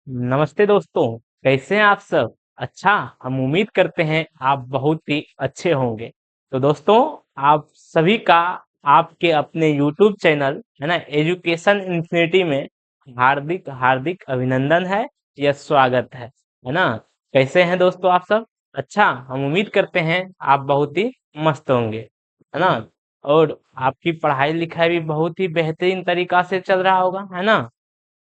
नमस्ते दोस्तों। कैसे हैं आप सब? अच्छा, हम उम्मीद करते हैं आप बहुत ही अच्छे होंगे। तो दोस्तों, आप सभी का आपके अपने YouTube चैनल है ना, एजुकेशन इन्फिनिटी में हार्दिक हार्दिक अभिनंदन है या स्वागत है ना। कैसे हैं दोस्तों आप सब? अच्छा, हम उम्मीद करते हैं आप बहुत ही मस्त होंगे, है ना। और आपकी पढ़ाई लिखाई भी बहुत ही बेहतरीन तरीका से चल रहा होगा, है ना।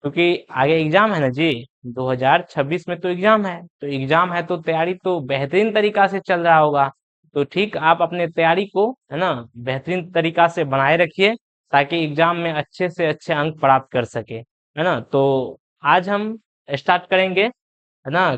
क्योंकि आगे एग्जाम है ना जी, 2026 में तो एग्जाम है, तो एग्जाम है तो तैयारी तो बेहतरीन तरीका से चल रहा होगा। तो ठीक, आप अपने तैयारी को है ना बेहतरीन तरीका से बनाए रखिए, ताकि एग्जाम में अच्छे से अच्छे अंक प्राप्त कर सके, है ना। तो आज हम स्टार्ट करेंगे, है ना।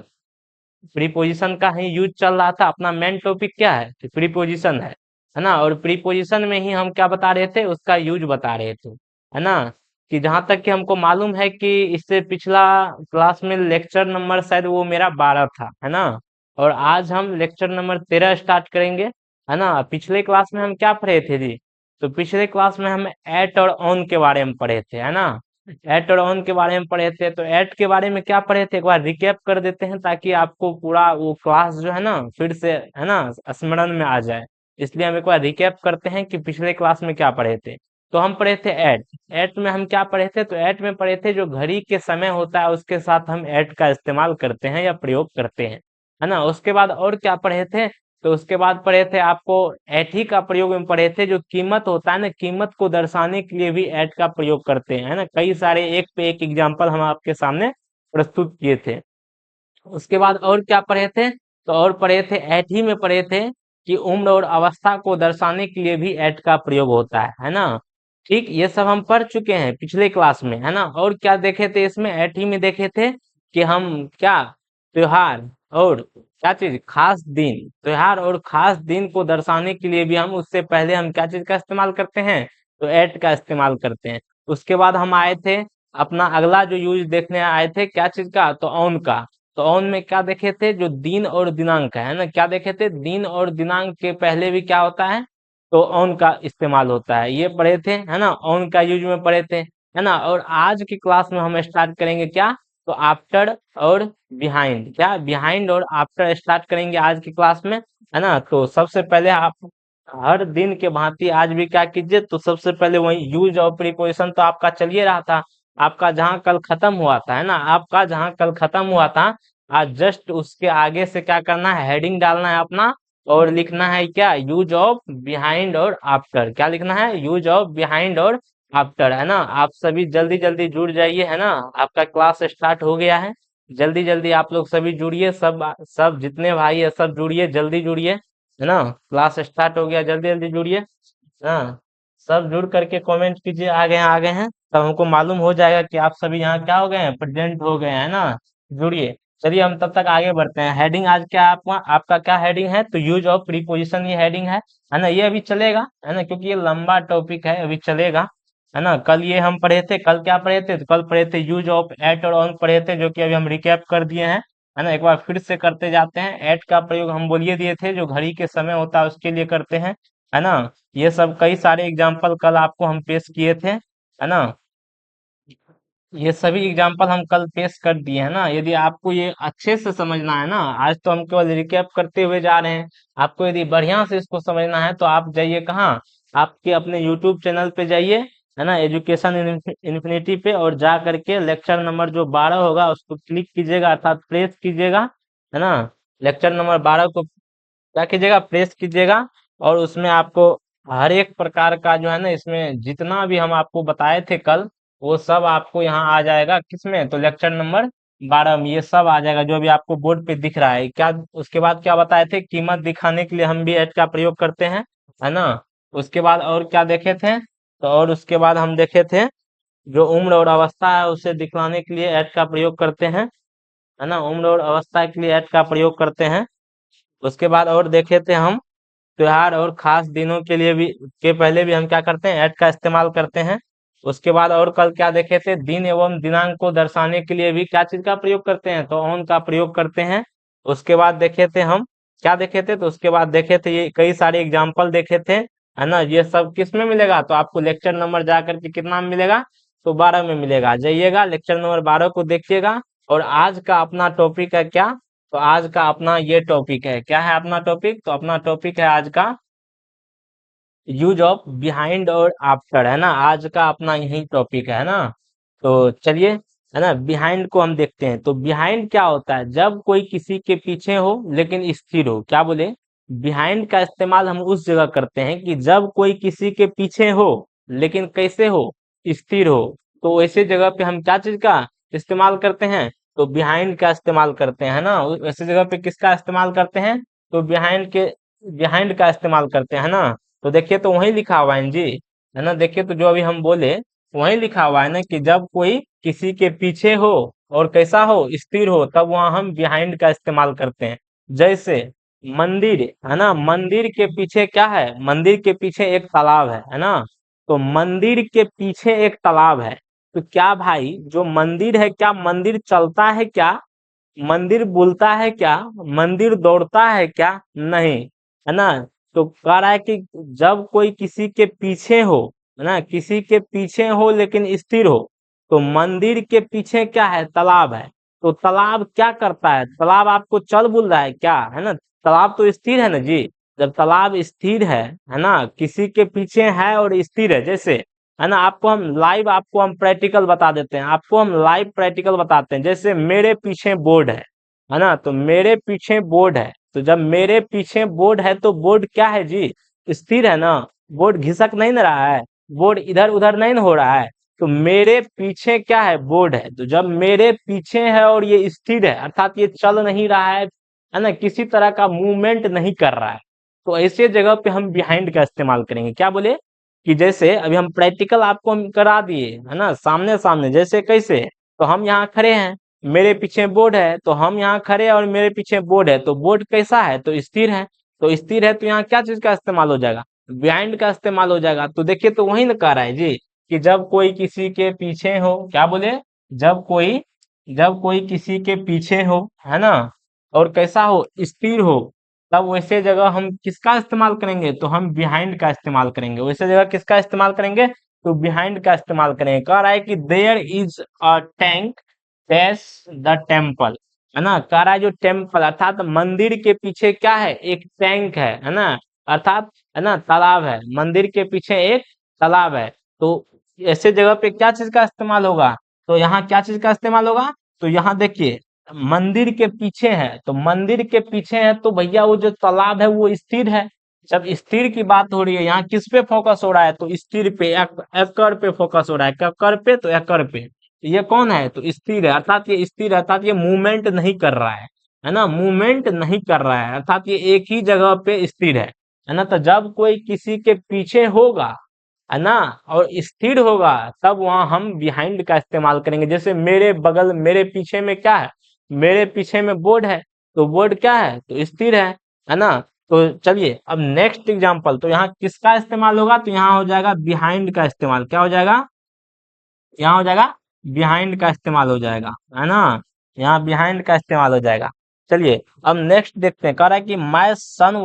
प्रीपोजिशन का ही यूज चल रहा था, अपना मेन टॉपिक क्या है कि प्रीपोजिशन है ना। और प्रीपोजिशन में ही हम क्या बता रहे थे, उसका यूज बता रहे थे, है ना। कि जहां तक कि हमको मालूम है कि इससे पिछला क्लास में लेक्चर नंबर शायद वो मेरा 12 था, है ना। और आज हम लेक्चर नंबर 13 स्टार्ट करेंगे, है ना। पिछले क्लास में हम क्या पढ़े थे जी? तो पिछले क्लास में हम एट और ऑन के बारे में पढ़े थे, है ना। एट और ऑन के बारे में पढ़े थे, तो एट के बारे में क्या पढ़े थे एक बार रिकैप कर देते हैं, ताकि आपको पूरा वो क्लास जो है ना फिर से है ना स्मरण में आ जाए। इसलिए हम एक बार रिकैप करते हैं कि पिछले क्लास में क्या पढ़े थे। तो हम पढ़े थे एट। एट में हम क्या पढ़े थे? तो एट में पढ़े थे जो घड़ी के समय होता है उसके साथ हम एट का इस्तेमाल करते हैं या प्रयोग करते हैं, है ना। उसके बाद और क्या पढ़े थे? तो उसके बाद पढ़े थे आपको एट ही का प्रयोग में पढ़े थे, जो कीमत होता है ना, कीमत को दर्शाने के लिए भी एट का प्रयोग करते हैं, है ना। कई सारे एक पे एक एग्जाम्पल हम आपके सामने प्रस्तुत किए थे। उसके बाद और क्या पढ़े थे? तो और पढ़े थे एट ही में पढ़े थे कि उम्र और अवस्था को दर्शाने के लिए भी एट का प्रयोग होता है ना। ठीक, ये सब हम पढ़ चुके हैं पिछले क्लास में, है ना। और क्या देखे थे इसमें? एट ही में देखे थे कि हम क्या त्योहार और क्या चीज, खास दिन, त्योहार और खास दिन को दर्शाने के लिए भी हम उससे पहले हम क्या चीज का इस्तेमाल करते हैं? तो एट का इस्तेमाल करते हैं। उसके बाद हम आए थे, अपना अगला जो यूज देखने आए थे क्या चीज का? तो ऑन का। तो ऑन में क्या देखे थे? जो दिन और दिनांक है ना, क्या देखे थे? दिन और दिनांक के पहले भी क्या होता है? तो ऑन का इस्तेमाल होता है, ये पढ़े थे, है ना। ऑन का यूज में पढ़े थे, है ना। और आज की क्लास में हम स्टार्ट करेंगे क्या? तो आफ्टर और बिहाइंड। क्या बिहाइंड और आफ्टर स्टार्ट करेंगे आज की क्लास में, है ना। तो सबसे पहले आप हर दिन के भांति आज भी क्या कीजिए? तो सबसे पहले वही यूज और प्रीपोजिशन तो आपका चलिए रहा था। आपका जहां कल खत्म हुआ था, है ना, आपका जहां कल खत्म हुआ था, आज जस्ट उसके आगे से क्या करना है? हेडिंग डालना है अपना, और लिखना है क्या? यूज ऑफ बिहाइंड और आफ्टर। क्या लिखना है? यूज ऑफ बिहाइंड और आफ्टर, है ना। आप सभी जल्दी जल्दी जुड़ जाइए, है ना। आपका क्लास स्टार्ट हो गया है, जल्दी जल्दी आप लोग सभी जुड़िए, सब जितने भाई है सब जुड़िए, जल्दी जुड़िए, है ना। क्लास स्टार्ट हो गया, जल्दी जल्दी जुड़िए। हाँ, सब जुड़ करके कमेंट कीजिए आ गए हैं, तब हमको मालूम हो जाएगा कि आप सभी यहाँ क्या हो गए हैं, प्रेजेंट हो गए हैं ना। जुड़िए। चलिए हम तब तक आगे बढ़ते हैं। हेडिंग आज क्या आपका क्या हेडिंग है? तो यूज ऑफ प्रीपोजिशन ये हेडिंग है ना। ये अभी चलेगा, है ना, क्योंकि ये लंबा टॉपिक है, अभी चलेगा, है ना। कल ये हम पढ़े थे, कल क्या पढ़े थे? तो कल पढ़े थे यूज ऑफ एट और ऑन पढ़े थे, जो कि अभी हम रिकैप कर दिए हैं, है ना। एक बार फिर से करते जाते हैं। एट का प्रयोग हम बोलिए दिए थे, जो घड़ी के समय होता है उसके लिए करते हैं, है ना। ये सब कई सारे एग्जाम्पल कल आपको हम पेश किए थे, है ना। ये सभी एग्जाम्पल हम कल पेश कर दिए हैं ना। यदि आपको ये अच्छे से समझना है ना, आज तो हम केवल रिकैप करते हुए जा रहे हैं। आपको यदि बढ़िया से इसको समझना है तो आप जाइए कहाँ? आपके अपने यूट्यूब चैनल पे जाइए, है ना, एजुकेशन इन्फिनिटी पे, और जा करके लेक्चर नंबर जो 12 होगा उसको क्लिक कीजिएगा, अर्थात प्रेस कीजिएगा, है ना। लेक्चर नंबर 12 को क्या कीजिएगा? प्रेस कीजिएगा। और उसमें आपको हर एक प्रकार का जो है ना, इसमें जितना भी हम आपको बताए थे कल, वो सब आपको यहाँ आ जाएगा। किसमें? तो लेक्चर नंबर 12 में ये सब आ जाएगा, जो अभी आपको बोर्ड पे दिख रहा है क्या। उसके बाद क्या बताए थे? कीमत दिखाने के लिए हम भी एट का प्रयोग करते हैं, है ना। उसके बाद और क्या देखे थे? तो और उसके बाद हम देखे थे जो उम्र और अवस्था है उसे दिखलाने के लिए एट का प्रयोग करते हैं, है ना। उम्र और अवस्था के लिए एट का प्रयोग करते हैं। उसके बाद और देखे थे हम त्योहार और खास दिनों के लिए भी, के पहले भी हम क्या करते हैं? ऐट का इस्तेमाल करते हैं। उसके बाद और कल क्या देखे थे? दिन एवं दिनांक को दर्शाने के लिए भी क्या चीज का प्रयोग करते हैं? तो ऑन का प्रयोग करते हैं। उसके बाद देखे थे हम क्या देखे थे? तो उसके बाद देखे थे ये कई सारे एग्जाम्पल देखे थे, है ना। ये सब किस में मिलेगा? तो आपको लेक्चर नंबर जा करके कितना में मिलेगा? तो 12 में मिलेगा। जाइएगा लेक्चर नंबर 12 को देखिएगा, और आज का अपना टॉपिक है क्या? तो आज का अपना ये टॉपिक है, क्या है अपना टॉपिक? तो अपना टॉपिक है आज का यूज ऑफ बिहाइंड और आफ्टर, है ना। आज का अपना यही टॉपिक है ना। तो चलिए, है ना, बिहाइंड को हम देखते हैं। तो बिहाइंड क्या होता है? जब कोई किसी के पीछे हो लेकिन स्थिर हो। क्या बोले? बिहाइंड का इस्तेमाल हम उस जगह करते हैं कि जब कोई किसी के पीछे हो लेकिन कैसे हो? स्थिर हो। तो ऐसे जगह पे हम क्या चीज का इस्तेमाल करते हैं? तो बिहाइंड का इस्तेमाल करते हैं, है ना। ऐसे जगह पे किसका इस्तेमाल करते हैं? तो बिहाइंड का इस्तेमाल करते हैं, है ना। तो देखिए, तो वही लिखा हुआ है जी, है ना। देखिए, तो जो अभी हम बोले वही लिखा हुआ है ना कि जब कोई किसी के पीछे हो और कैसा हो? स्थिर हो, तब वहां हम बिहाइंड का इस्तेमाल करते हैं। जैसे मंदिर, है ना। मंदिर के पीछे क्या है? मंदिर के पीछे एक तालाब है ना। तो मंदिर के पीछे एक तालाब है। तो क्या भाई, जो मंदिर है, क्या मंदिर चलता है क्या? मंदिर बोलता है क्या? मंदिर दौड़ता है क्या? नहीं, है ना। तो कह रहा है कि जब कोई किसी के पीछे हो, है ना, किसी के पीछे हो लेकिन स्थिर हो, तो मंदिर के पीछे क्या है? तालाब है। तो तालाब क्या करता है? तालाब आपको चल बुल रहा है क्या? है ना। तालाब तो स्थिर है ना जी। जब तालाब स्थिर है ना, किसी के पीछे है और स्थिर है, जैसे, है ना, आपको हम प्रैक्टिकल बता देते हैं। आपको हम लाइव प्रैक्टिकल बताते हैं। जैसे मेरे पीछे बोर्ड है ना। तो मेरे पीछे बोर्ड है, तो जब मेरे पीछे बोर्ड है तो बोर्ड क्या है जी? स्थिर है ना। बोर्ड घिसक नहीं ना रहा है, बोर्ड इधर उधर नहीं ना हो रहा है। तो मेरे पीछे क्या है? बोर्ड है। तो जब मेरे पीछे है और ये स्थिर है, अर्थात ये चल नहीं रहा है ना, किसी तरह का मूवमेंट नहीं कर रहा है, तो ऐसे जगह पे हम बिहाइंड का इस्तेमाल करेंगे। क्या बोले? कि जैसे अभी हम प्रैक्टिकल आपको हम करा दिए, है ना, सामने सामने। जैसे कैसे? तो हम यहाँ खड़े हैं, मेरे पीछे बोर्ड है, तो हम यहाँ खड़े हैं और मेरे पीछे बोर्ड है। तो बोर्ड कैसा है? तो स्थिर है। तो स्थिर है, तो यहाँ क्या चीज का इस्तेमाल हो जाएगा? बिहाइंड का इस्तेमाल हो जाएगा। तो देखिए, तो वही ना कह रहा है जी कि जब कोई किसी के पीछे हो, क्या बोले? जब कोई जब कोई किसी के पीछे हो, है ना, और कैसा हो? स्थिर हो, तब वैसे जगह हम किसका इस्तेमाल करेंगे? तो हम बिहाइंड का इस्तेमाल करेंगे। वैसे जगह किसका इस्तेमाल करेंगे? तो बिहाइंड का इस्तेमाल करेंगे। कह रहा है कि there is a tank dash the temple, है ना। कह रहा है जो टेम्पल अर्थात मंदिर के पीछे क्या है? एक टैंक है ना, अर्थात, है ना, तालाब है। मंदिर के पीछे एक तालाब है। तो ऐसे जगह पे क्या चीज का इस्तेमाल होगा? तो यहाँ क्या चीज का इस्तेमाल होगा? तो यहाँ देखिए, मंदिर के पीछे है, तो मंदिर के पीछे है, तो भैया वो जो तालाब है वो स्थिर है। जब स्थिर की बात हो रही है, यहाँ किस पे फोकस हो रहा है? तो स्थिर पे, एकड़ पे फोकस हो रहा है। ककर पे? तो एकड़ पे। तो ये कौन है? तो स्थिर है, अर्थात ये स्थिर है, अर्थात ये मूवमेंट नहीं कर रहा है ना, मूवमेंट नहीं कर रहा है, अर्थात ये एक ही जगह पे स्थिर है ना। तो जब कोई किसी के पीछे होगा, है ना, और स्थिर होगा, तब वहां हम बिहाइंड का इस्तेमाल करेंगे। जैसे मेरे पीछे में क्या है? मेरे पीछे में बोर्ड है, तो बोर्ड क्या है? तो स्थिर है ना। तो चलिए, अब नेक्स्ट एग्जांपल, तो यहाँ किसका इस्तेमाल होगा? तो यहाँ हो जाएगा बिहाइंड का इस्तेमाल। क्या हो जाएगा? यहाँ हो जाएगा बिहाइंड का इस्तेमाल हो जाएगा, है ना। यहाँ बिहाइंड का इस्तेमाल हो जाएगा। चलिए, अब नेक्स्ट देखते हैं। कह रहा है कि माय सन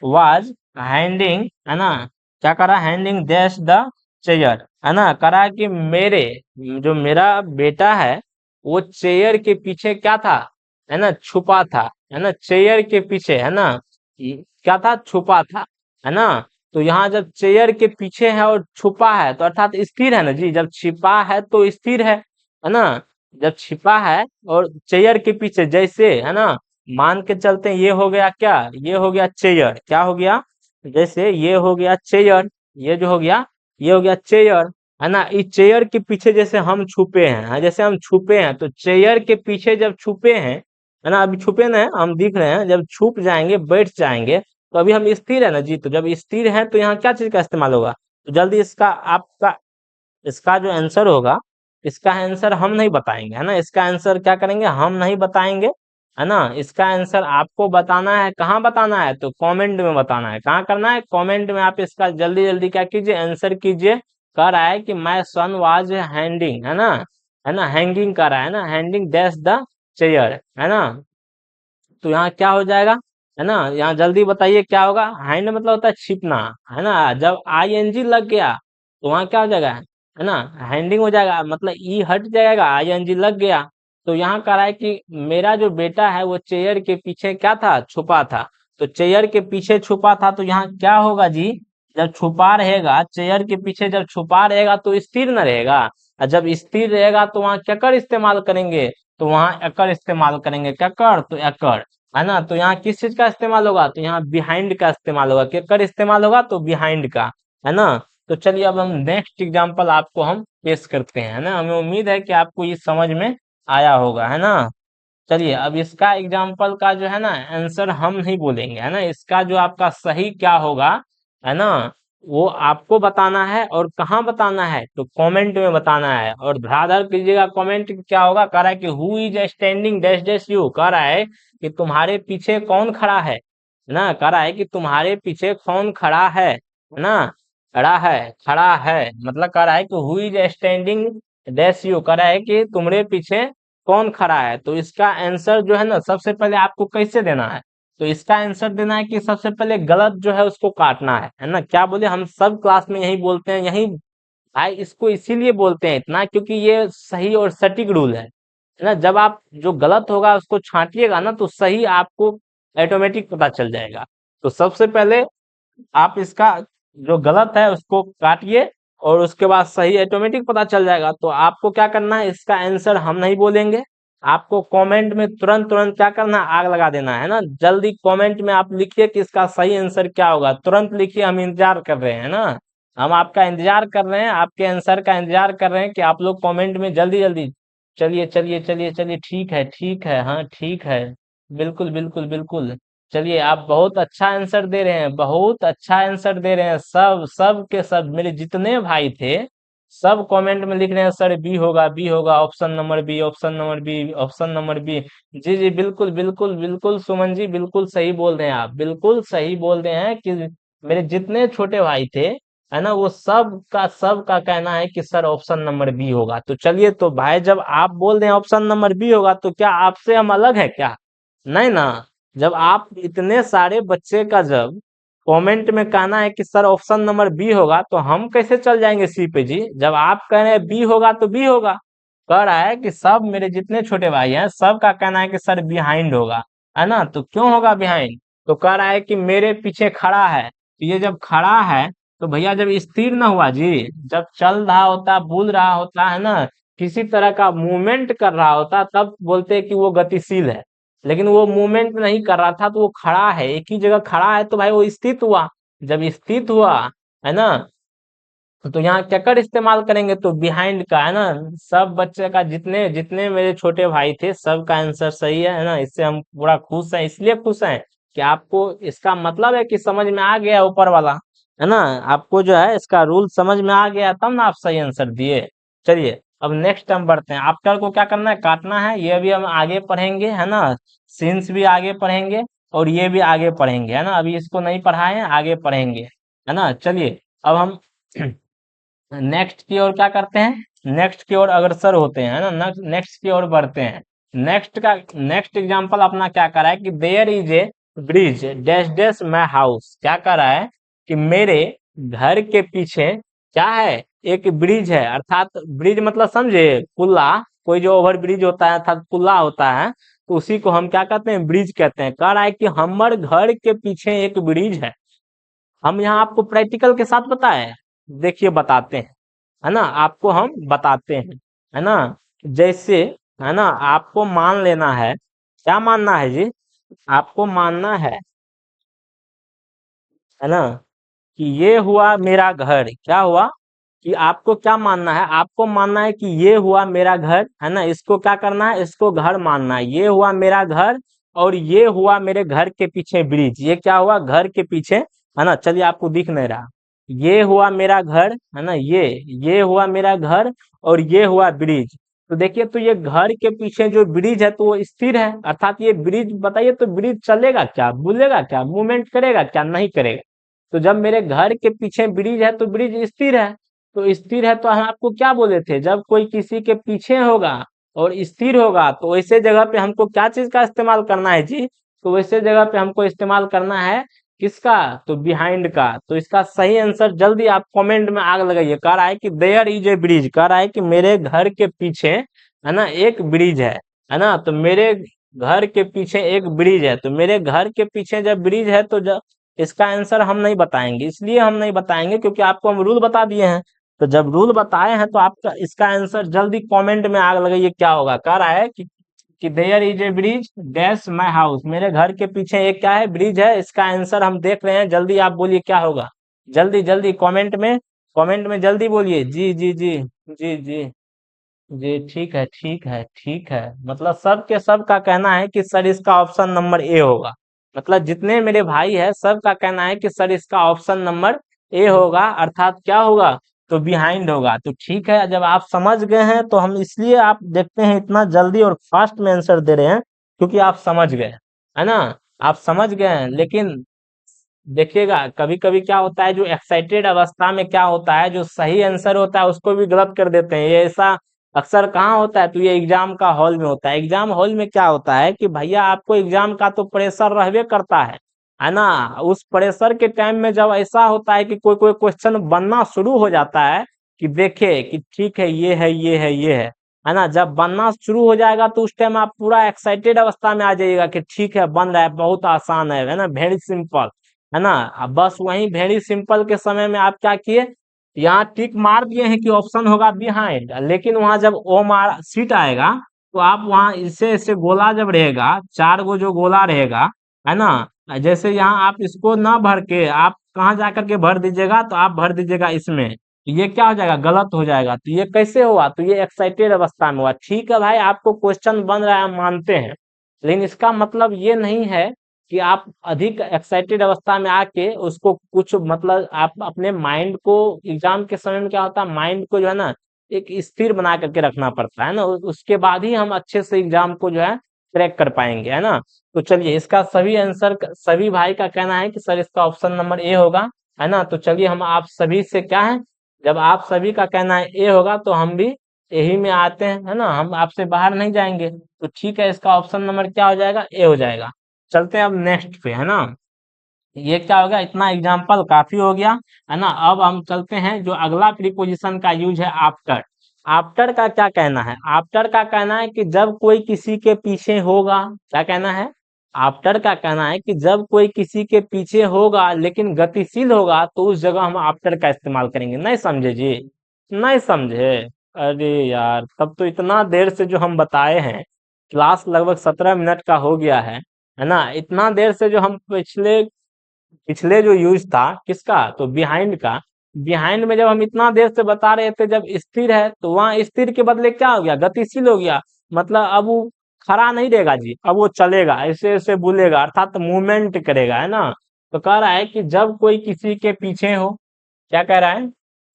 वाज हैंडिंग, है ना, क्या कर रहा है? हैंडिंग दैश द चेयर, है ना। कह रहा है कि जो मेरा बेटा है, वो चेयर के पीछे क्या था? है ना, छुपा था, है ना। चेयर के पीछे, है ना, क्या था? छुपा था, है ना। तो यहाँ जब चेयर के पीछे है और छुपा है, तो अर्थात स्थिर है ना जी। जब छिपा है तो स्थिर है ना। जब छिपा है और चेयर के पीछे, जैसे, है ना, मान के चलते हैं, ये हो गया क्या? ये हो गया चेयर। क्या हो गया? जैसे ये हो गया चेयर, ये जो हो गया, ये हो गया चेयर, है ना। इस चेयर के पीछे जैसे हम छुपे हैं, जैसे हम छुपे हैं, तो चेयर के पीछे जब छुपे हैं, है ना, अभी छुपे ना हैं, हम दिख रहे हैं, जब छुप जाएंगे, बैठ जाएंगे, तो अभी हम स्थिर है ना जी। तो जब स्थिर है, तो यहाँ क्या चीज का इस्तेमाल होगा? तो जल्दी इसका जो आंसर होगा, इसका आंसर हम नहीं बताएंगे, है ना। इसका आंसर क्या करेंगे? हम नहीं बताएंगे, है ना। इसका आंसर आपको बताना है। कहाँ बताना है? तो कमेंट में बताना है। कहाँ करना है? कमेंट में। आप इसका जल्दी जल्दी क्या कीजिए? आंसर कीजिए। कह रहा है कि माय सन वाज हैंडिंग, है ना, हैंगिंग कर रहा है ना, हैंडिंग डैश द चेयर, है ना। तो यहाँ क्या हो जाएगा? है ना, यहाँ जल्दी बताइए क्या होगा? हैंड मतलब होता है छिपना, है ना। जब आईएनजी लग गया, तो वहाँ क्या हो जाएगा? है ना, हैंडिंग हो जाएगा, मतलब ई हट जाएगा, आईएनजी लग गया। तो यहाँ कह रहा है कि मेरा जो बेटा है वो चेयर के पीछे क्या था, छुपा था। तो चेयर के पीछे छुपा था, तो यहाँ क्या होगा जी, जब छुपा रहेगा, चेयर के पीछे जब छुपा रहेगा तो स्थिर न रहेगा, और जब स्थिर रहेगा तो वहाँ क्या कर इस्तेमाल करेंगे, तो वहाँ एकड़ इस्तेमाल करेंगे, क्या कर, तो एकड़, है ना। तो यहाँ किस चीज का इस्तेमाल होगा, तो यहाँ बिहाइंड का इस्तेमाल होगा, क्या कर इस्तेमाल होगा, तो बिहाइंड का, है ना। तो चलिए अब हम नेक्स्ट एग्जांपल आपको हम पेश करते हैं, है ना। हमें उम्मीद है कि आपको ये समझ में आया होगा, है ना। चलिए अब इसका एग्जाम्पल का जो है ना आंसर हम नहीं बोलेंगे, है ना, इसका जो आपका सही क्या होगा, है ना, वो आपको बताना है। और कहाँ बताना है, तो कमेंट में बताना है। और ध्यान कीजिएगा कमेंट क्या होगा, कह रहा है कि who is standing dash dash you, कह रहा है कि तुम्हारे पीछे कौन खड़ा है ना, कह रहा है कि तुम्हारे पीछे कौन खड़ा है ना, खड़ा है, मतलब कह रहा है कि who is standing dash you, कह रहा है कि तुम्हारे पीछे कौन खड़ा है। तो इसका आंसर जो है ना सबसे पहले आपको कैसे देना है, तो इसका आंसर देना है कि सबसे पहले गलत जो है उसको काटना है ना। क्या बोले, हम सब क्लास में यही बोलते हैं, यही भाई इसको इसीलिए बोलते हैं इतना क्योंकि ये सही और सटीक रूल है ना। जब आप जो गलत होगा उसको छांटिएगा ना तो सही आपको ऑटोमेटिक पता चल जाएगा। तो सबसे पहले आप इसका जो गलत है उसको काटिए और उसके बाद सही ऑटोमेटिक पता चल जाएगा। तो आपको क्या करना है, इसका आंसर हम नहीं बोलेंगे, आपको कमेंट में तुरंत तुरंत क्या करना है, आग लगा देना है ना। जल्दी कमेंट में आप लिखिए कि इसका सही आंसर क्या होगा, तुरंत लिखिए, हम इंतजार कर रहे हैं ना। हम आपका इंतजार कर रहे हैं, आपके आंसर का इंतजार कर रहे हैं कि आप लोग कमेंट में जल्दी जल्दी। चलिए चलिए चलिए चलिए, ठीक है, हाँ ठीक है, बिल्कुल बिल्कुल बिल्कुल। चलिए आप बहुत अच्छा आंसर दे रहे हैं, बहुत अच्छा आंसर दे रहे हैं, सब सब के सब मेरे जितने भाई थे सब कमेंट में लिख रहे हैं सर बी होगा, बी होगा, option number B, option number B, option number B. जी जी बिल्कुल बिल्कुल बिल्कुल सुमन जी, बिल्कुल सही बोल रहे हैं आप, बिल्कुल सही बोल रहे हैं कि मेरे जितने छोटे भाई थे, है ना, वो सब का कहना है कि सर ऑप्शन नंबर बी होगा। तो चलिए, तो भाई जब आप बोल रहे हैं ऑप्शन नंबर बी होगा तो क्या आपसे हम अलग है क्या, नहीं ना। जब आप इतने सारे बच्चे का जब कमेंट में कहना है कि सर ऑप्शन नंबर बी होगा तो हम कैसे चल जाएंगे सी पे जी, जब आप कह रहे हैं बी होगा तो बी होगा। कह रहा है कि सब मेरे जितने छोटे भाई हैं सबका कहना है कि सर बिहाइंड होगा, है ना। तो क्यों होगा बिहाइंड, तो कह रहा है कि मेरे पीछे खड़ा है, तो ये जब खड़ा है तो भैया जब स्थिर ना हुआ जी, जब चल रहा होता, बुल रहा होता है ना, किसी तरह का मूवमेंट कर रहा होता तब बोलते हैं कि वो गतिशील है। लेकिन वो मूवमेंट नहीं कर रहा था तो वो खड़ा है, एक ही जगह खड़ा है, तो भाई वो स्थित हुआ। जब स्थित हुआ, है ना, तो यहाँ क्या कर इस्तेमाल करेंगे, तो बिहाइंड का, है ना। सब बच्चे का जितने जितने मेरे छोटे भाई थे सबका आंसर सही है ना। इससे हम पूरा खुश हैं, इसलिए खुश हैं कि आपको इसका मतलब है कि समझ में आ गया ऊपर वाला, है ना। आपको जो है इसका रूल समझ में आ गया तब ना आप सही आंसर दिए। चलिए अब नेक्स्ट हम बढ़ते हैं, आफ्टर को क्या करना है, काटना है, ये भी हम आगे पढ़ेंगे, है ना। सीन्स भी आगे पढ़ेंगे और ये भी आगे पढ़ेंगे, है ना। अभी इसको नहीं पढ़ाए हैं, आगे पढ़ेंगे, है ना। चलिए अब हम नेक्स्ट की ओर क्या करते हैं, नेक्स्ट की ओर अग्रसर होते हैं, है ना, नेक्स्ट की ओर बढ़ते हैं। नेक्स्ट एग्जांपल अपना क्या कर रहा है कि there is a bridge dash dash my house, क्या कर रहा है कि मेरे घर के पीछे क्या है, एक ब्रिज है, अर्थात ब्रिज मतलब समझे, पुल्ला, कोई जो ओवर ब्रिज होता है अर्थात पुल्ला होता है, तो उसी को हम क्या कहते हैं, ब्रिज कहते हैं। कह रहा है कि हमारे घर के पीछे एक ब्रिज है। हम यहाँ आपको प्रैक्टिकल के साथ बताए, देखिए बताते हैं, है ना, आपको हम बताते हैं, है ना। जैसे, है ना, आपको मान लेना है, क्या मानना है जी, आपको मानना है ना, कि ये हुआ मेरा घर, क्या हुआ, कि आपको क्या मानना है, आपको मानना है कि ये हुआ मेरा घर, है ना। इसको क्या करना है, इसको घर मानना है, ये हुआ मेरा घर और ये हुआ मेरे घर के पीछे ब्रिज, ये क्या हुआ, घर के पीछे, है ना। चलिए आपको दिख नहीं रहा, ये हुआ मेरा घर, है ना, ये हुआ मेरा घर और ये हुआ ब्रिज। तो देखिए, तो ये घर के पीछे जो ब्रिज है तो वो स्थिर है, अर्थात ये ब्रिज, बताइए तो ब्रिज चलेगा क्या, बुलेगा क्या, मूवमेंट करेगा क्या, नहीं करेगा। तो जब मेरे घर के पीछे ब्रिज है तो ब्रिज स्थिर है। तो स्थिर है तो हम आपको क्या बोले थे, जब कोई किसी के पीछे होगा और स्थिर होगा तो वैसे जगह पे हमको क्या चीज का इस्तेमाल करना है जी, तो वैसे जगह पे हमको इस्तेमाल करना है किसका? तो बिहाइंड का। तो इसका सही आंसर जल्दी आप कमेंट में आग लगाइए। कह रहा है कि देयर इज ए ब्रिज, कह रहा है कि मेरे घर के पीछे, है ना, एक ब्रिज है ना। तो मेरे घर के पीछे एक ब्रिज है, तो मेरे घर के पीछे जब ब्रिज है तो जब इसका आंसर हम नहीं बताएंगे, इसलिए हम नहीं बताएंगे क्योंकि आपको हम रूल बता दिए हैं। तो जब रूल बताए हैं तो आपका इसका आंसर जल्दी कमेंट में आग लगाइए क्या होगा। कह रहा है कि there is a bridge dash my house, मेरे घर के पीछे एक क्या है? ब्रिज है। इसका आंसर हम देख रहे हैं, जल्दी आप बोलिए क्या होगा। जल्दी जल्दी कमेंट में जल्दी बोलिए। जी जी जी जी जी जी, ठीक है ठीक है ठीक है। मतलब सबके सब का कहना है कि सर इसका ऑप्शन नंबर ए होगा। मतलब जितने मेरे भाई है सब का कहना है कि सर इसका ऑप्शन नंबर ए होगा, अर्थात क्या होगा? तो बिहाइंड होगा। तो ठीक है, जब आप समझ गए हैं तो हम इसलिए आप देखते हैं इतना जल्दी और फास्ट में आंसर दे रहे हैं क्योंकि आप समझ गए, है ना। आप समझ गए हैं। लेकिन देखिएगा कभी कभी क्या होता है, जो एक्साइटेड अवस्था में क्या होता है, जो सही आंसर होता है उसको भी गलत कर देते हैं। ये ऐसा अक्सर कहाँ होता है? तो ये एग्जाम का हॉल में होता है। एग्जाम हॉल में क्या होता है कि भैया आपको एग्जाम का तो प्रेशर रहबे करता है ना। उस प्रेशर के टाइम में जब ऐसा होता है कि कोई कोई क्वेश्चन बनना शुरू हो जाता है कि देखे कि ठीक है ये है ये है ये है ना। जब बनना शुरू हो जाएगा तो उस टाइम आप पूरा एक्साइटेड अवस्था में आ जाइएगा कि ठीक है बन रहा है, बहुत आसान है ना, वेरी सिंपल, है ना। अब बस वही वेरी सिंपल के समय में आप क्या किए? यहाँ टिक मार दिए हैं कि ऑप्शन होगा बिहाइंड, लेकिन वहां जब ओ मार सीट आएगा तो आप वहां इससे ऐसे गोला जब रहेगा, चार गो जो गोला रहेगा, है ना, जैसे यहाँ आप इसको ना भर के आप कहाँ जाकर के भर दीजिएगा? तो आप भर दीजिएगा इसमें, तो ये क्या हो जाएगा? गलत हो जाएगा। तो ये कैसे हुआ? तो ये एक्साइटेड अवस्था में हुआ। ठीक है भाई, आपको क्वेश्चन बन रहा है हम मानते हैं, लेकिन इसका मतलब ये नहीं है कि आप अधिक एक्साइटेड अवस्था में आके उसको कुछ मतलब आप अपने माइंड को, एग्जाम के समय में क्या होता है, माइंड को जो है ना एक स्थिर बना करके रखना पड़ता है ना, उसके बाद ही हम अच्छे से एग्जाम को जो है क्रैक कर पाएंगे, है ना। तो चलिए इसका सभी आंसर, सभी भाई का कहना है कि सर इसका ऑप्शन नंबर ए होगा, है ना। तो चलिए हम आप सभी से क्या है, जब आप सभी का कहना है ए होगा तो हम भी यही में आते हैं, है ना, हम आपसे बाहर नहीं जाएंगे। तो ठीक है, इसका ऑप्शन नंबर क्या हो जाएगा? ए हो जाएगा। चलते हैं अब नेक्स्ट पे, है ना। ये क्या हो गया? इतना एग्जाम्पल काफी हो गया, है ना। अब हम चलते हैं, जो अगला प्रीपोजिशन का यूज है आफ्टर। आफ्टर का क्या कहना है? आफ्टर का कहना है कि जब कोई किसी के पीछे होगा, क्या कहना है? आफ्टर का कहना है कि जब कोई किसी के पीछे होगा लेकिन गतिशील होगा तो उस जगह हम आफ्टर का इस्तेमाल करेंगे। नहीं समझे जी? नहीं समझे? अरे यार, तब तो इतना देर से जो हम बताए हैं, क्लास लगभग 17 मिनट का हो गया है ना। इतना देर से जो हम पिछले पिछले जो यूज था किसका? तो बिहाइंड का। बिहाइंड में जब हम इतना देर से बता रहे थे जब स्थिर है, तो वहां स्थिर के बदले क्या हो गया? गतिशील हो गया। मतलब अब वो खड़ा नहीं रहेगा जी, अब वो चलेगा, ऐसे ऐसे बुलेगा, अर्थात मूवमेंट करेगा, है ना। तो कह रहा है कि जब कोई किसी के पीछे हो, क्या कह रहा है?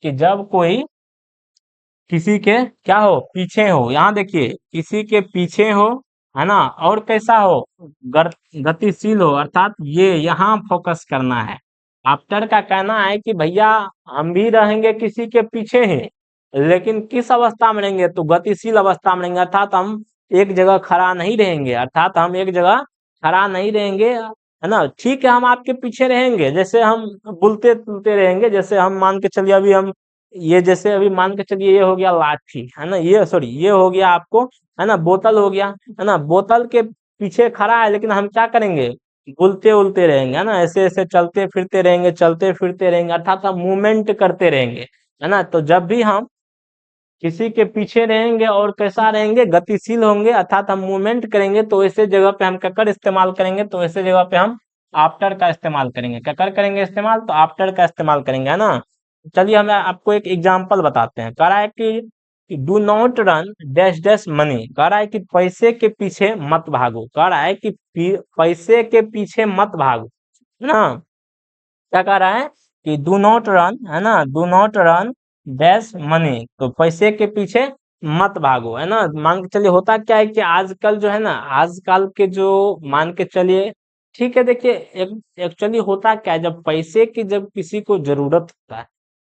कि जब कोई किसी के क्या हो? पीछे हो। यहाँ देखिए, किसी के पीछे हो, है ना, और कैसा हो? गतिशील हो, अर्थात ये यहाँ फोकस करना है। आफ्टर का कहना है कि भैया हम भी रहेंगे किसी के पीछे ही, लेकिन किस अवस्था में रहेंगे? तो गतिशील अवस्था में रहेंगे, अर्थात हम एक जगह खड़ा नहीं रहेंगे, अर्थात हम एक जगह खड़ा नहीं रहेंगे, है ना। ठीक है, हम आपके पीछे रहेंगे, जैसे हम बुलते तुलते रहेंगे, जैसे हम मान के चलिए अभी हम ये, जैसे अभी मान के चलिए ये हो गया लाठी, है ना, ये सॉरी ये हो गया आपको, है ना, बोतल हो गया, है ना। बोतल के पीछे खड़ा है लेकिन हम क्या करेंगे? बुलते उलते रहेंगे, है ना, ऐसे ऐसे चलते फिरते रहेंगे, चलते फिरते रहेंगे, अर्थात हम मूवमेंट करते रहेंगे, है ना। तो जब भी हम किसी के पीछे रहेंगे और कैसा रहेंगे? गतिशील होंगे, अर्थात हम मूवमेंट करेंगे, तो ऐसे जगह पे हम ककर इस्तेमाल करेंगे? तो ऐसे जगह पे हम आफ्टर का इस्तेमाल करेंगे। ककर करेंगे इस्तेमाल? तो आफ्टर का इस्तेमाल करेंगे, है ना। चलिए हम आपको एक एग्जाम्पल बताते हैं। कह रहा है कि do not run dash dash money, कह रहा है कि पैसे के पीछे मत भागो, कह रहा है कि पैसे के पीछे मत भागो, है ना। क्या कह रहा है? कि डू नॉट रन, है ना, do not run dash money, तो पैसे के पीछे मत भागो, है ना। मान के चलिए होता क्या है कि आजकल जो है ना, आजकल के जो, मान के चलिए, ठीक है, देखिए एक्चुअली होता क्या है, जब पैसे की जब किसी को जरूरत होता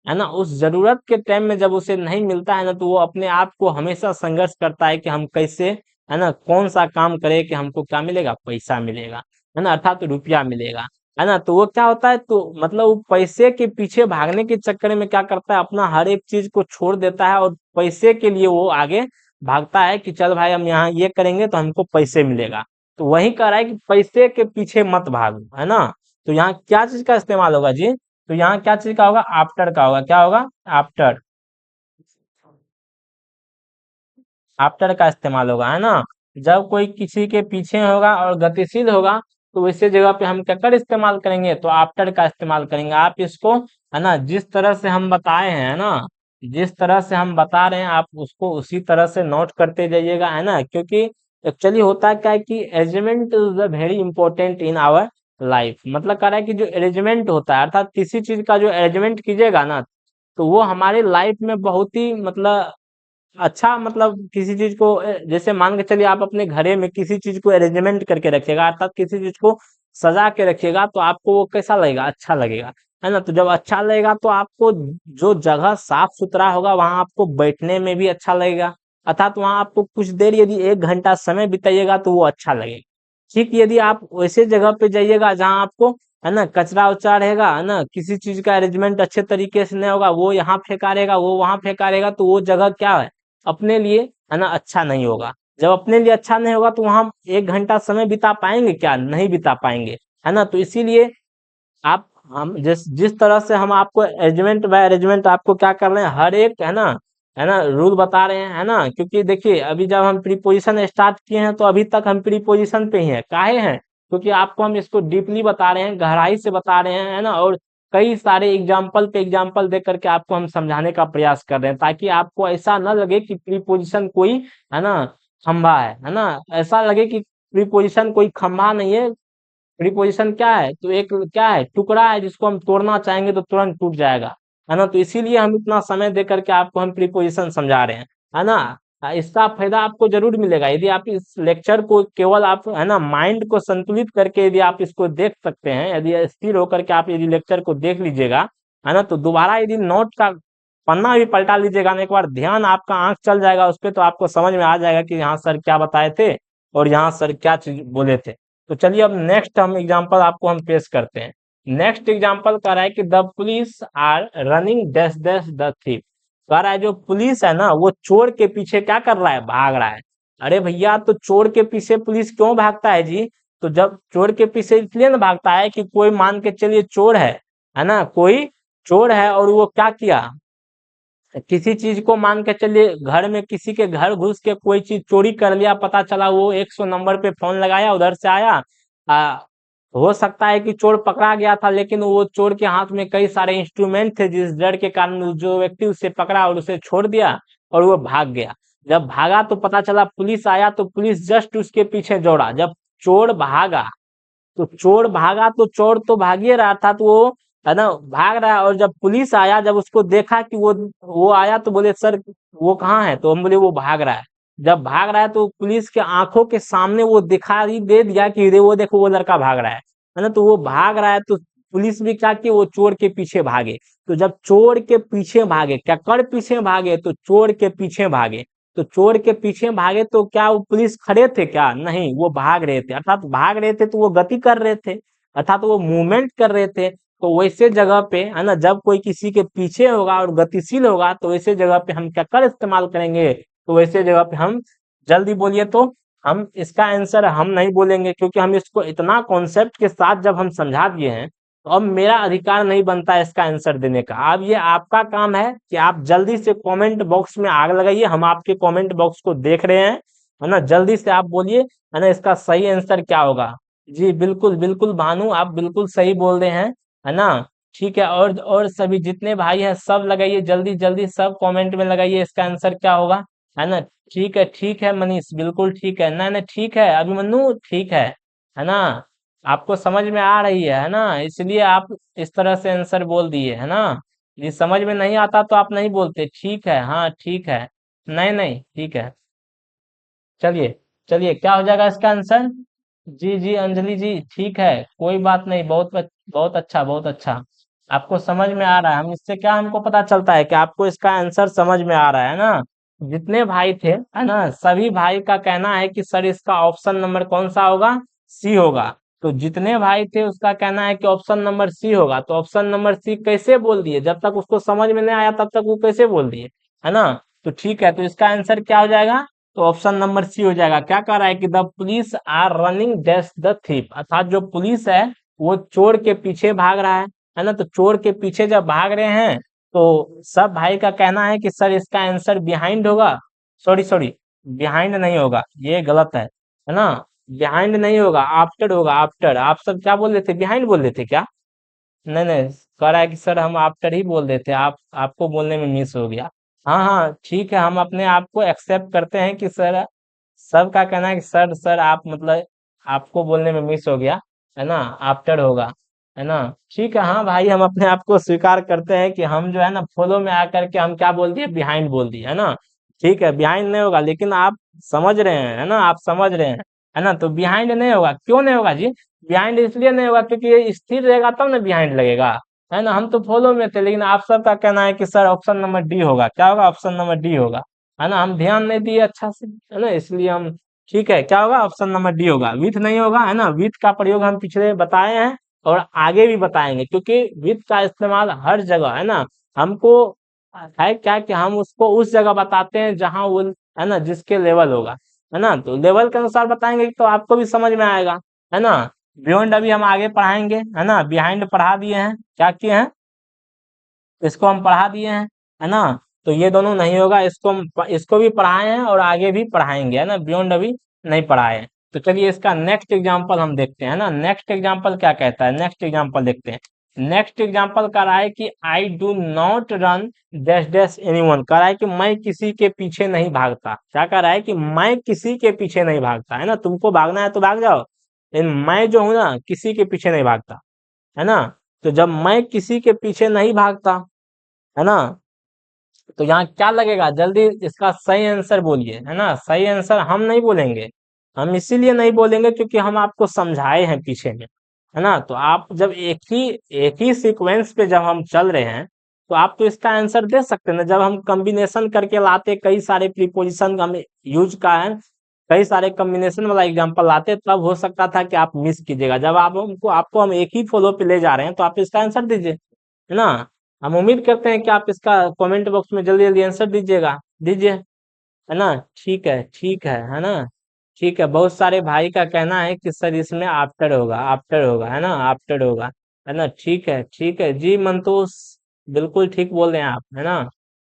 है ना, उस जरूरत के टाइम में जब उसे नहीं मिलता है ना, तो वो अपने आप को हमेशा संघर्ष करता है कि हम कैसे, है ना, कौन सा काम करें कि हमको क्या मिलेगा? पैसा मिलेगा, है ना, अर्थात रुपया मिलेगा। है ना। तो वो क्या होता है, तो मतलब वो पैसे के पीछे भागने के चक्कर में क्या करता है, अपना हर एक चीज को छोड़ देता है और पैसे के लिए वो आगे भागता है कि चल भाई हम यहाँ ये करेंगे तो हमको पैसे मिलेगा। तो वही कह रहा है कि पैसे के पीछे मत भागो, है ना। तो यहाँ क्या चीज का इस्तेमाल होगा जी, तो यहाँ क्या चीज का होगा, आफ्टर का होगा, क्या होगा, आफ्टर, आफ्टर का इस्तेमाल होगा, है ना। जब कोई किसी के पीछे होगा और गतिशील होगा तो वैसे जगह पे हम क्या कर इस्तेमाल करेंगे, तो आफ्टर का इस्तेमाल करेंगे। आप इसको, है ना, जिस तरह से हम बताए हैं, है ना, जिस तरह से हम बता रहे हैं आप उसको उसी तरह से नोट करते जाइएगा, है ना। क्योंकि एक्चुअली होता क्या है कि arrangement is very important in our life. मतलब कह रहा है कि जो अरेंजमेंट होता है, अर्थात किसी चीज का जो अरेंजमेंट कीजिएगा ना, तो वो हमारे लाइफ में बहुत ही मतलब अच्छा, मतलब किसी चीज को जैसे मान के चलिए आप अपने घरे में किसी चीज को अरेंजमेंट करके रखिएगा, अर्थात किसी चीज को सजा के रखिएगा, तो आपको वो कैसा लगेगा, अच्छा लगेगा, है ना। तो जब अच्छा लगेगा तो आपको जो जगह साफ सुथरा होगा वहां आपको बैठने में भी अच्छा लगेगा, अर्थात वहां आपको कुछ देर यदि 1 घंटा समय बिताइएगा तो वो अच्छा लगेगा। ठीक, यदि आप वैसे जगह पे जाइएगा जहाँ आपको, है ना, कचरा उचरा रहेगा, है ना, किसी चीज का अरेंजमेंट अच्छे तरीके से नहीं होगा, वो यहाँ फेंका रहेगा, वो वहां फेंका रहेगा, तो वो जगह क्या है, अपने लिए, है ना, अच्छा नहीं होगा। जब अपने लिए अच्छा नहीं होगा तो वहां 1 घंटा समय बिता पाएंगे क्या, नहीं बिता पाएंगे, है ना। तो इसीलिए आप, हम जिस जिस तरह से हम आपको अरेंजमेंट बाय अरेंजमेंट आपको क्या कर रहे हैं, हर एक, है ना, रूल बता रहे हैं, है ना। क्योंकि देखिए अभी जब हम प्रीपोजिशन स्टार्ट किए हैं तो अभी तक हम प्रीपोजिशन पे ही हैं, काहे हैं, क्योंकि आपको हम इसको डीपली बता रहे हैं, गहराई से बता रहे हैं, है ना। और कई सारे एग्जाम्पल पे एग्जाम्पल दे करके आपको हम समझाने का प्रयास कर रहे हैं, ताकि आपको ऐसा ना लगे कि प्रीपोजिशन कोई, है ना, खंभा है ना। ऐसा लगे कि प्रीपोजिशन कोई खंभा नहीं है। प्रीपोजिशन क्या है, तो एक क्या है, टुकड़ा है जिसको हम तोड़ना चाहेंगे तो तुरंत टूट जाएगा, है ना। तो इसीलिए हम इतना समय दे करके आपको हम प्रीपोजिशन समझा रहे हैं, है ना। इसका फायदा आपको जरूर मिलेगा यदि आप इस लेक्चर को केवल आप, है ना, माइंड को संतुलित करके यदि आप इसको देख सकते हैं, यदि स्थिर होकर के आप यदि लेक्चर को देख लीजिएगा, है ना, तो दोबारा यदि नोट का पन्ना भी पलटा लीजिएगा ना, एक बार ध्यान आपका आंख चल जाएगा उस पर, तो आपको समझ में आ जाएगा कि यहाँ सर क्या बताए थे और यहाँ सर क्या चीज बोले थे। तो चलिए अब नेक्स्ट हम एग्जांपल आपको हम पेश करते हैं। नेक्स्ट एग्जांपल कह रहा है कि the police are running dash dash the thief. कह रहा है जो पुलिस है ना वो चोर के पीछे क्या कर रहा है, भाग रहा है। अरे भैया, तो चोर के पीछे पुलिस क्यों भागता है जी, तो जब चोर के पीछे इसलिए ना भागता है कि कोई मान के चलिए चोर है ना, कोई चोर है और वो क्या किया, किसी चीज को मान के चलिए घर में किसी के घर घुस के कोई चीज चोरी कर लिया, पता चला वो 100 नंबर पे फोन लगाया, उधर से आया, आ, हो सकता है कि चोर पकड़ा गया था, लेकिन वो चोर के हाथ में कई सारे इंस्ट्रूमेंट थे, जिस डर के कारण जो व्यक्ति उसे पकड़ा और उसे छोड़ दिया और वो भाग गया। जब भागा तो पता चला पुलिस आया, तो पुलिस जस्ट उसके पीछे दौड़ा। जब चोर भागा तो चोर तो भागिए रहा था, तो वो, है ना, भाग रहा है। और जब पुलिस आया, जब उसको देखा कि वो आया, तो बोले सर वो कहाँ है, तो हम बोले वो भाग रहा है। जब भाग रहा है तो पुलिस के आंखों के सामने वो दिखाई दे दिया कि रे वो देखो वो लड़का भाग रहा है ना। तो वो भाग रहा है तो पुलिस भी क्या की, वो चोर के पीछे भागे। तो जब चोर के पीछे भागे, क्या कर पीछे भागे, तो चोर के पीछे भागे। तो चोर के पीछे भागे तो क्या वो पुलिस खड़े थे क्या, नहीं, वो भाग रहे थे। अर्थात भाग रहे थे तो वो गति कर रहे थे, अर्थात वो मूवमेंट कर रहे थे। तो वैसे जगह पे, है ना, जब कोई किसी के पीछे होगा और गतिशील होगा तो वैसे जगह पे हम क्या कर इस्तेमाल करेंगे, तो वैसे जगह पे हम, जल्दी बोलिए, तो हम इसका आंसर हम नहीं बोलेंगे, क्योंकि हम इसको इतना कॉन्सेप्ट के साथ जब हम समझा दिए हैं, तो अब मेरा अधिकार नहीं बनता है इसका आंसर देने का। अब ये आपका काम है कि आप जल्दी से कमेंट बॉक्स में आग लगाइए, हम आपके कमेंट बॉक्स को देख रहे हैं, है ना। जल्दी से आप बोलिए, है ना, इसका सही आंसर क्या होगा। जी बिल्कुल बिल्कुल भानु, आप बिल्कुल सही बोल रहे हैं, है ना। ठीक है, और सभी जितने भाई हैं सब लगाइए, जल्दी जल्दी सब कमेंट में लगाइए इसका आंसर क्या होगा, है ना। ठीक है मनीष, बिल्कुल ठीक है, ना ना ठीक है अभिमन्यु, ठीक है ना। आपको समझ में आ रही है ना, इसलिए आप इस तरह से आंसर बोल दिए, है ना। ये समझ में नहीं आता तो आप नहीं बोलते, ठीक है, हाँ ठीक है, नहीं नहीं ठीक है। चलिए, चलिए क्या हो जाएगा इसका आंसर। जी जी अंजलि जी, ठीक है, कोई बात नहीं, बहुत अच्छा, बहुत अच्छा। आपको समझ में आ रहा है, हम इससे क्या हमको पता चलता है कि आपको इसका आंसर समझ में आ रहा है ना। जितने भाई थे, है ना, सभी भाई का कहना है कि सर इसका ऑप्शन नंबर कौन सा होगा, सी होगा। तो जितने भाई थे उसका कहना है कि ऑप्शन नंबर सी होगा। तो ऑप्शन नंबर सी कैसे बोल दिए, जब तक उसको समझ में नहीं आया तब तक वो कैसे बोल दिए, है ना। तो ठीक है, तो इसका आंसर क्या हो जाएगा, तो ऑप्शन नंबर सी हो जाएगा। क्या कह रहा है कि the police are running dash the thief, अर्थात जो पुलिस है वो चोर के पीछे भाग रहा है ना। तो चोर के पीछे जब भाग रहे हैं तो सब भाई का कहना है कि सर इसका आंसर बिहाइंड होगा, सॉरी सॉरी, बिहाइंड नहीं होगा, ये गलत है ना। बिहाइंड नहीं होगा, आफ्टर होगा, आफ्टर। आप सब क्या बोल रहे थे, बिहाइंड बोल रहे थे क्या? नहीं नहीं, कह रहा है कि सर हम आफ्टर ही बोल रहे थे, आप आपको बोलने में मिस हो गया। हाँ हाँ ठीक है, हम अपने आप को एक्सेप्ट करते हैं कि सर, सबका कहना है कि सर सर आप मतलब आपको बोलने में मिस हो गया, है ना, आफ्टर होगा, है ना। ठीक है, हाँ भाई हम अपने आप को स्वीकार करते हैं कि हम जो है ना फॉलो में आकर के हम क्या बोल दिए, बिहाइंड बोल दिए, है ना। ठीक है, बिहाइंड नहीं होगा, लेकिन आप समझ रहे हैं, है ना, आप समझ रहे हैं, है ना। तो बिहाइंड नहीं होगा, क्यों नहीं होगा जी? बिहाइंड इसलिए नहीं होगा क्योंकि ये स्थिर रहेगा तब ना बिहाइंड लगेगा, है ना। हम तो फॉलो में थे, लेकिन आप सबका कहना है कि सर ऑप्शन नंबर डी होगा। क्या होगा, ऑप्शन नंबर डी होगा, है ना। हम ध्यान नहीं दिए अच्छा से, है ना, इसलिए हम, ठीक है, क्या होगा, ऑप्शन नंबर डी होगा, विथ नहीं होगा, है ना। विथ का प्रयोग हम पिछले बताए हैं और आगे भी बताएंगे, क्योंकि विथ का इस्तेमाल हर जगह, है ना। हमको है क्या कि हम उसको उस जगह बताते हैं जहां वो, है ना, जिसके लेवल होगा, है ना। तो लेवल के अनुसार बताएंगे तो आपको भी समझ में आएगा, है ना। बियॉन्ड अभी हम आगे पढ़ाएंगे, है ना। बिहाइंड पढ़ा दिए हैं, क्या किए हैं, इसको हम पढ़ा दिए हैं, है ना। तो ये दोनों नहीं होगा, इसको हम इसको भी पढ़ाए हैं और आगे भी पढ़ाएंगे, है ना। बियॉन्ड अभी नहीं पढ़ाए हैं। तो चलिए इसका नेक्स्ट एग्जांपल हम देखते हैं, है ना। नेक्स्ट एग्जांपल क्या कहता है, नेक्स्ट एग्जांपल देखते हैं। नेक्स्ट एग्जांपल कह रहा है कि I do not run dash dash anyone, कह रहा है कि मैं किसी के पीछे नहीं भागता। क्या कह रहा है कि मैं किसी के पीछे नहीं भागता, है ना। तुमको भागना है तो भाग जाओ, लेकिन मैं जो हूं ना किसी के पीछे नहीं भागता, है ना। तो जब मैं किसी के पीछे नहीं भागता, है ना, तो यहाँ क्या लगेगा, जल्दी इसका सही आंसर बोलिए, है ना। सही आंसर हम नहीं बोलेंगे, हम इसीलिए नहीं बोलेंगे क्योंकि हम आपको समझाए हैं पीछे में, है ना। तो आप जब एक ही सीक्वेंस पे जब हम चल रहे हैं तो आप तो इसका आंसर दे सकते हैं ना। जब हम कॉम्बिनेशन करके लाते, कई सारे प्रीपोजिशन हम यूज का है, कई सारे कॉम्बिनेशन वाला एग्जांपल लाते, तब हो सकता था कि आप मिस कीजिएगा। जब आप हमको आपको हम एक ही फ्लो पे ले जा रहे हैं तो आप इसका आंसर दीजिए, है ना। हम उम्मीद करते हैं कि आप इसका कमेंट बॉक्स में जल्दी जल्दी आंसर दीजिएगा, दीजिए, है ना। ठीक है, ठीक है ना। ठीक है, बहुत सारे भाई का कहना है कि सर इसमें आफ्टर होगा, आफ्टर होगा, है ना, आफ्टर होगा, है ना। ठीक है जी मंतोष, बिल्कुल ठीक बोल रहे हैं आप, है ना।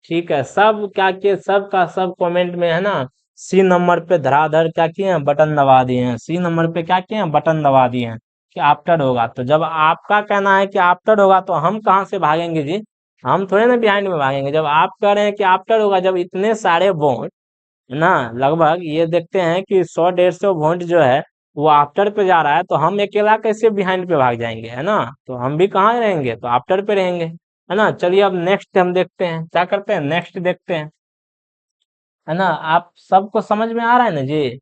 ठीक है, सब क्या किए, सब का सब कमेंट में, है ना, सी नंबर पे धड़ाधड़ क्या किए हैं, बटन दबा दिए हैं। सी नंबर पे क्या किए हैं, बटन दबा दिए हैं कि आफ्टर होगा। तो जब आपका कहना है कि आफ्टर होगा तो हम कहाँ से भागेंगे जी, हम थोड़े ना बिहाइंड में भागेंगे। जब आप कह रहे हैं कि आफ्टर होगा, जब इतने सारे बॉन्ड, है ना, लगभग ये देखते हैं कि 100-150 वोल्ट जो है वो आफ्टर पे जा रहा है, तो हम अकेला कैसे बिहाइंड पे भाग जाएंगे, है ना। तो हम भी कहाँ रहेंगे, तो आफ्टर पे रहेंगे, है ना। चलिए अब नेक्स्ट हम देखते हैं, क्या करते हैं, नेक्स्ट देखते हैं, है ना। आप सबको समझ में आ रहा है ना जी?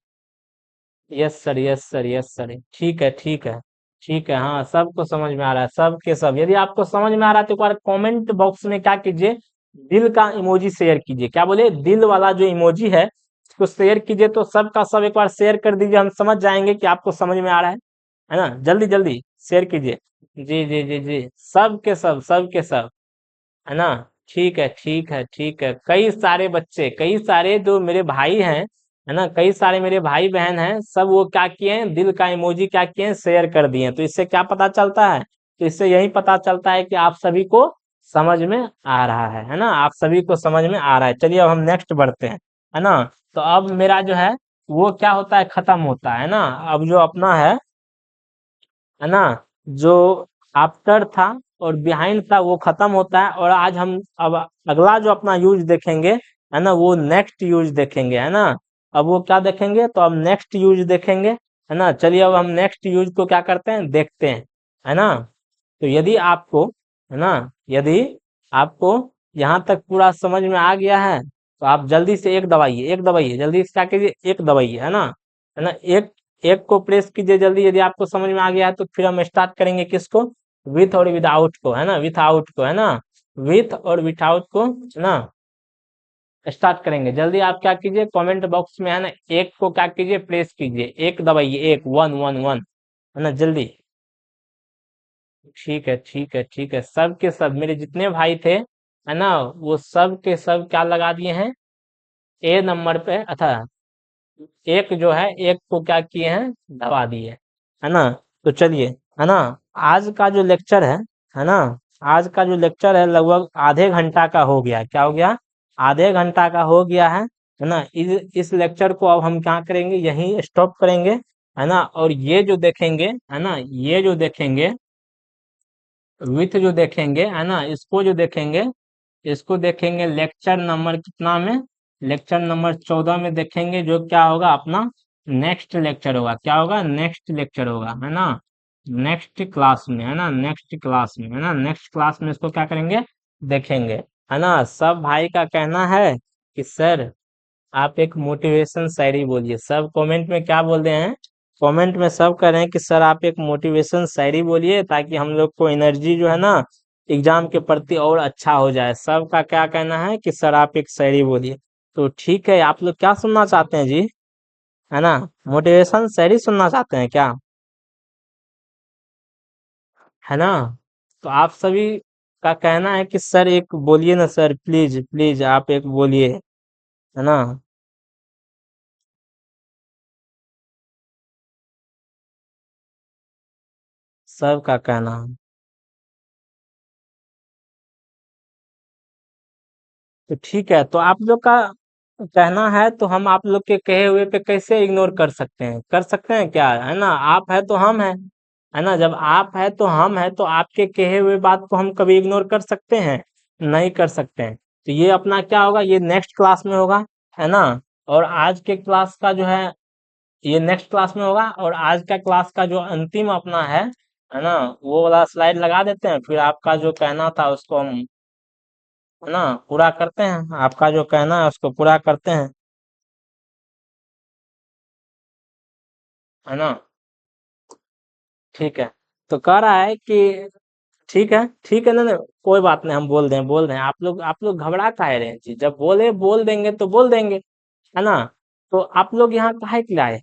Yes sir, yes sir, yes sir, ठीक है, ठीक है, ठीक है, हाँ सबको समझ में आ रहा है, सबके सब। यदि आपको समझ में आ रहा है तो एक बार कमेंट बॉक्स में क्या कीजिए, दिल का इमोजी शेयर कीजिए। क्या बोले, दिल वाला जो इमोजी है उसको शेयर कीजिए। तो सबका सब एक बार शेयर कर दीजिए, हम समझ जाएंगे कि आपको समझ में आ रहा है ना। जल्दी जल्दी शेयर कीजिए, जी जी जी जी, सबके सब, सबके सब, है ना। ठीक है, ठीक है, ठीक है, कई सारे बच्चे, कई सारे जो मेरे भाई हैं, है ना, कई सारे मेरे भाई बहन हैं, सब वो क्या किए हैं, दिल का इमोजी क्या किए हैं, शेयर कर दिए हैं। तो इससे क्या पता चलता है, तो इससे यही पता चलता है कि आप सभी को समझ में आ रहा है ना, आप सभी को समझ में आ रहा है। चलिए अब हम नेक्स्ट बढ़ते हैं, है ना। तो अब मेरा जो है वो क्या होता है, खत्म होता है ना। अब जो अपना है ना, जो आफ्टर था और बिहाइंड था वो खत्म होता है। और आज हम अब अगला जो अपना यूज देखेंगे, है ना, वो नेक्स्ट यूज देखेंगे, है ना। अब वो क्या देखेंगे, तो अब नेक्स्ट यूज देखेंगे, है ना। चलिए अब हम नेक्स्ट यूज को क्या करते हैं, देखते हैं, है ना। तो यदि आपको, है ना, यदि आपको यहाँ तक पूरा समझ में आ गया है तो आप जल्दी से एक दबाइए, एक दबाइए, जल्दी से क्या कीजिए, एक दबाइए, है ना, एक एक को प्रेस कीजिए जल्दी। यदि आपको समझ में आ गया है तो फिर हम स्टार्ट करेंगे किसको, विथ और विदाउट को, है ना, विथ आउट को, है ना, विथ और विदाउट को, है ना, स्टार्ट करेंगे। जल्दी आप क्या कीजिए, कमेंट बॉक्स में, है ना, एक को क्या कीजिए, प्रेस कीजिए, एक दबाइए, एक, वन वन वन, है ना, जल्दी। ठीक है, ठीक है, ठीक है, सब के सब मेरे जितने भाई थे, है ना, वो सब के सब क्या लगा दिए हैं, ए नंबर पे, अच्छा, एक जो है, एक को क्या किए हैं, दबा दिए, है ना। तो चलिए, है ना, आज का जो लेक्चर है ना, आज का जो लेक्चर है लगभग आधे घंटा का हो गया, क्या हो गया, आधे घंटा का हो गया है ना। इस लेक्चर को अब हम क्या करेंगे, यहीं स्टॉप करेंगे, है ना। और ये जो देखेंगे, है ना, ये जो देखेंगे, विथ जो देखेंगे, है ना, इसको जो देखेंगे, इसको देखेंगे लेक्चर नंबर कितना में, लेक्चर नंबर 14 में देखेंगे, जो क्या होगा अपना नेक्स्ट लेक्चर होगा, क्या होगा, नेक्स्ट लेक्चर होगा, है ना, नेक्स्ट क्लास में, है ना, नेक्स्ट क्लास में, है ना, नेक्स्ट क्लास में इसको क्या करेंगे, देखेंगे, है ना। सब भाई का कहना है कि सर आप एक मोटिवेशन शायरी बोलिए, सब कमेंट में क्या बोल रहे हैं, कमेंट में सब कह रहे हैं कि सर आप एक मोटिवेशन शायरी बोलिए, ताकि हम लोग को एनर्जी जो है ना एग्जाम के प्रति और अच्छा हो जाए। सबका क्या कहना है कि सर आप एक शायरी बोलिए। तो ठीक है, आप लोग क्या सुनना चाहते हैं जी, है ना, मोटिवेशन शायरी सुनना चाहते हैं क्या, है ना। तो आप सभी का कहना है कि सर एक बोलिए ना सर, प्लीज प्लीज आप एक बोलिए, है ना। सबका कहना है। तो ठीक है, तो आप लोग का कहना है तो हम आप लोग के कहे हुए पे कैसे इग्नोर कर सकते हैं क्या, है ना। आप है तो हम है ना, जब आप है तो हम है, तो आपके कहे हुए बात को हम कभी इग्नोर कर सकते हैं, नहीं कर सकते हैं। तो ये अपना क्या होगा, ये नेक्स्ट क्लास में होगा, है ना। और आज के क्लास का जो है, ये नेक्स्ट क्लास में होगा, और आज का क्लास का जो अंतिम अपना है ना, वो वाला स्लाइड लगा देते हैं, फिर आपका जो कहना था उसको हम, है ना, पूरा करते हैं, आपका जो कहना है उसको पूरा करते हैं, है ना। ठीक है, तो कह रहा है कि ठीक है ना ना, कोई बात नहीं, हम बोल दें, आप लोग घबरा काहे रहे हैं जी, जब बोल देंगे तो बोल देंगे, है ना। तो आप लोग यहाँ काहे के लिए आए,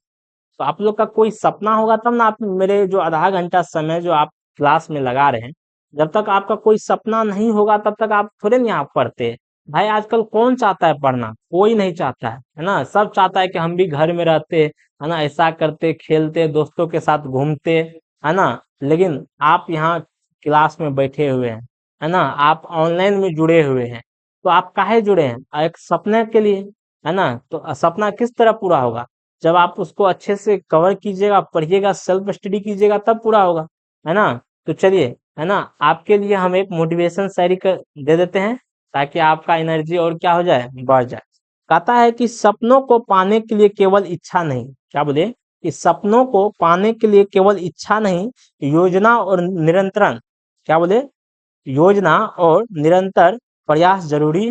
तो आप लोग का कोई सपना होगा तब ना, आप मेरे जो आधा घंटा समय जो आप क्लास में लगा रहे हैं, जब तक आपका कोई सपना नहीं होगा तब तक आप थोड़े नहीं आप पढ़ते। भाई आजकल कौन चाहता है पढ़ना, कोई नहीं चाहता है ना, सब चाहता है कि हम भी घर में रहते, है ना, ऐसा करते, खेलते, दोस्तों के साथ घूमते, है ना। लेकिन आप यहाँ क्लास में बैठे हुए हैं, है ना, आप ऑनलाइन में जुड़े हुए हैं, तो आप काहे जुड़े हैं, एक सपने के लिए, है ना। तो सपना किस तरह पूरा होगा, जब आप उसको अच्छे से कवर कीजिएगा, पढ़िएगा, सेल्फ स्टडी कीजिएगा, तब पूरा होगा, है ना। तो चलिए, है ना, आपके लिए हम एक मोटिवेशन शायरी दे देते हैं, ताकि आपका एनर्जी और क्या हो जाए, बढ़ जाए। कहता है कि सपनों को पाने के लिए केवल इच्छा नहीं, क्या बोले, कि सपनों को पाने के लिए केवल इच्छा नहीं, योजना और निरंतरण, क्या बोले, योजना और निरंतर प्रयास जरूरी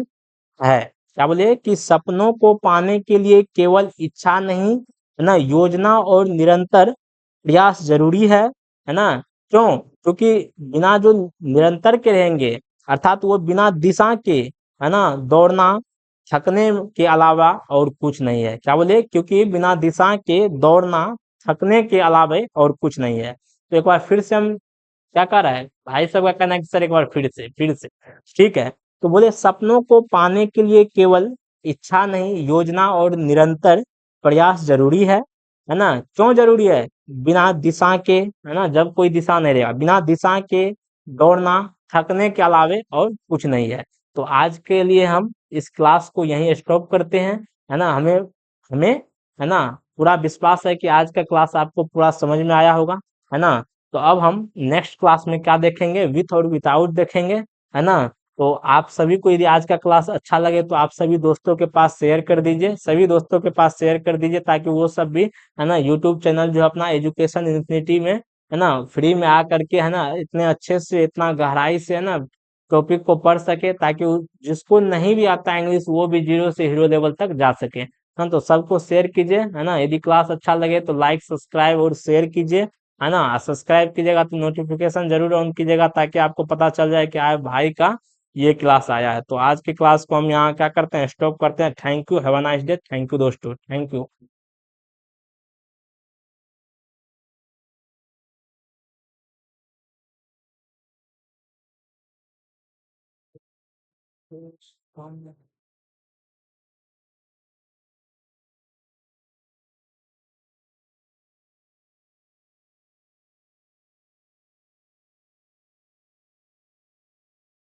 है। क्या बोले कि सपनों को पाने के लिए केवल इच्छा नहीं, है ना, योजना और निरंतर प्रयास जरूरी है ना। क्यों, क्योंकि बिना जो निरंतर के रहेंगे, अर्थात वो बिना दिशा के, है ना, दौड़ना थकने के अलावा और कुछ नहीं है। क्या बोले, क्योंकि बिना दिशा के दौड़ना थकने के अलावा और कुछ नहीं है। तो एक बार फिर से हम, क्या कह रहा है भाई साहब का कहना है कि सर एक बार फिर से ठीक है। तो बोले सपनों को पाने के लिए केवल इच्छा नहीं, योजना और निरंतर प्रयास जरूरी है ना। क्यों जरूरी है, बिना दिशा के, है ना, जब कोई दिशा नहीं रहेगा, बिना दिशा के दौड़ना थकने के अलावे और कुछ नहीं है। तो आज के लिए हम इस क्लास को यहीं स्टॉप करते हैं, है ना। हमें हमें है ना, पूरा विश्वास है कि आज का क्लास आपको पूरा समझ में आया होगा, है ना। तो अब हम नेक्स्ट क्लास में क्या देखेंगे, विथ और विदाउट देखेंगे, है ना। तो आप सभी को यदि आज का क्लास अच्छा लगे तो आप सभी दोस्तों के पास शेयर कर दीजिए, सभी दोस्तों के पास शेयर कर दीजिए, ताकि वो सब भी, है ना, यूट्यूब चैनल जो है अपना एजुकेशन इन्फिनिटी में, है ना, फ्री में आ करके, है ना, इतने अच्छे से, इतना गहराई से, है ना, टॉपिक को पढ़ सके, ताकि जिसको नहीं भी आता इंग्लिश वो भी जीरो से हीरो लेवल तक जा सके। हाँ, तो सबको शेयर कीजिए, है ना, यदि क्लास अच्छा लगे तो लाइक सब्सक्राइब और शेयर कीजिए, है ना। सब्सक्राइब कीजिएगा तो नोटिफिकेशन जरूर ऑन कीजिएगा, ताकि आपको पता चल जाए कि आए भाई का ये क्लास आया है। तो आज की क्लास को हम यहाँ क्या करते हैं, स्टॉप करते हैं। Thank you, have a nice day, thank you दोस्तों, थैंक यू। कुछ कम